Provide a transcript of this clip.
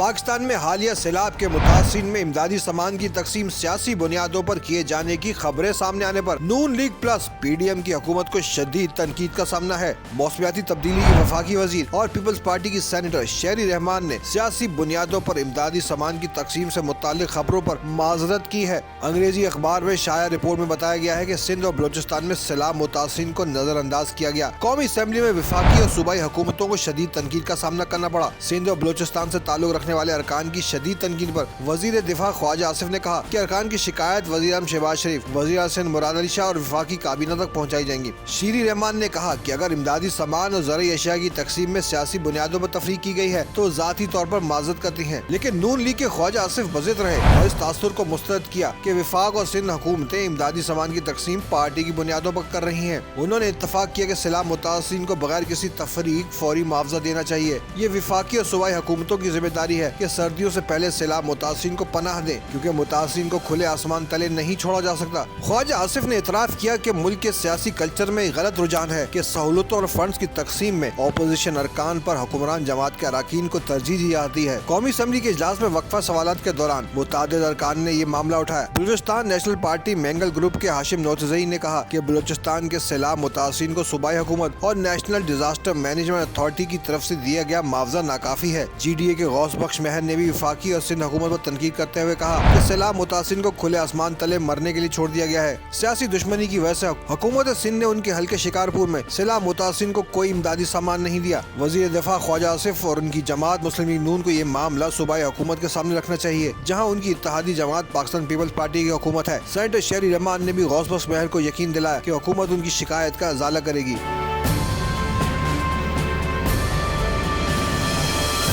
پاکستان میں حالیہ سیلاب کے متاثرین میں امدادی سامان کی تقسیم سیاسی بنیادوں پر کیے جانے کی خبریں سامنے آنے پر Noon league plus P D M کی حکومت کو شدید تنقید کا سامنا ہے۔ موسمیاتی تبدیلی کی وفاقی وزیر اور پیپلز پارٹی کی سینیٹر شہری رحمان نے سیاسی بنیادوں پر امدادی سامان کی تقسیم سے متعلق خبروں پر معذرت کی ہے۔ انگریزی اخبار میں شائع رپورٹ میں بتایا گیا ہے کہ سندھ اور بلوچستان میں سیلاب متاثرین کو نظر انداز کیا گیا۔ قومی اسمبلی میں وفاقی اور صوبائی حکومتوں کو شدید تنقید کا سامنا کرنا پڑا۔ سندھ اور بلوچستان سے تعلق رکھنے والے ارکان کی شدید تنقید پر وزیر دفاع خواجہ آصف نے کہا کہ ارکان کی شکایت وزیر اعظم شہباز شریف، وزیر اعظم مراد علی شاہ اور وفاقی کابینہ تک پہنچائی جائیں گی۔ شہری رحمان نے کہا کہ اگر امدادی سامان اور زرعی اشیاء کی تقسیم میں سیاسی بنیادوں پر تفریق کی گئی ہے تو ذاتی طور پر معذرت کرتی ہیں، لیکن نون لیگ کے خواجہ آصف بضد رہے اور اس تاثر کو مسترد کیا کہ وفاق اور سندھ حکومتیں امدادی سامان کی تقسیم پارٹی کی بنیادوں پر کر رہی ہیں۔ انہوں نے اتفاق کیا کہ سیلاب متاثرین کو بغیر کسی تفریق فوری معاوضہ دینا چاہیے۔ یہ وفاقی اور صوبائی حکومتوں کی ذمہ داری ہے کہ سردیوں سے پہلے سیلاب متاثرین کو پناہ دیں، کیونکہ متاثرین کو کھلے آسمان تلے نہیں چھوڑا جا سکتا۔ خواجہ آصف نے اعتراف کیا کہ ملک کے سیاسی کلچر میں غلط رجحان ہے کہ سہولتوں اور فنڈز کی تقسیم میں اپوزیشن ارکان پر حکمران جماعت کے اراکین کو ترجیح دی جاتی ہے۔ قومی اسمبلی کے اجلاس میں وقفہ سوالات کے دوران متعدد ارکان نے یہ معاملہ اٹھایا۔ Balochistan national party Mengal group کے ہاشم نوتزئی نے کہا کہ بلوچستان کے سیلاب متاثرین کو صوبائی حکومت اور نیشنل ڈیزاسٹر مینجمنٹ اتھارٹی کی طرف سے دیا گیا معاوضہ ناکافی ہے۔ جی ڈی اے کے غوث بخش مہر نے بھی وفاقی اور سندھ حکومت پر تنقید کرتے ہوئے کہا کہ سیلاب متاثرین کو کھلے آسمان تلے مرنے کے لیے چھوڑ دیا گیا ہے۔ سیاسی دشمنی کی وجہ سے حکومت سندھ نے ان کے حلقے شکارپور میں سیلاب متاثرین کو کوئی امدادی سامان نہیں دیا۔ وزیر دفاع خواجہ آصف اور ان کی جماعت مسلم لیگ نون کو یہ معاملہ صوبائی حکومت کے سامنے رکھنا چاہیے، جہاں ان کی اتحادی جماعت پاکستان پیپلز پارٹی کی حکومت ہے۔ سینیٹر شہری رحمان نے بھی غوث بخش مہر کو یقین دلایا کہ حکومت ان کی شکایت کا ازالہ کرے گی۔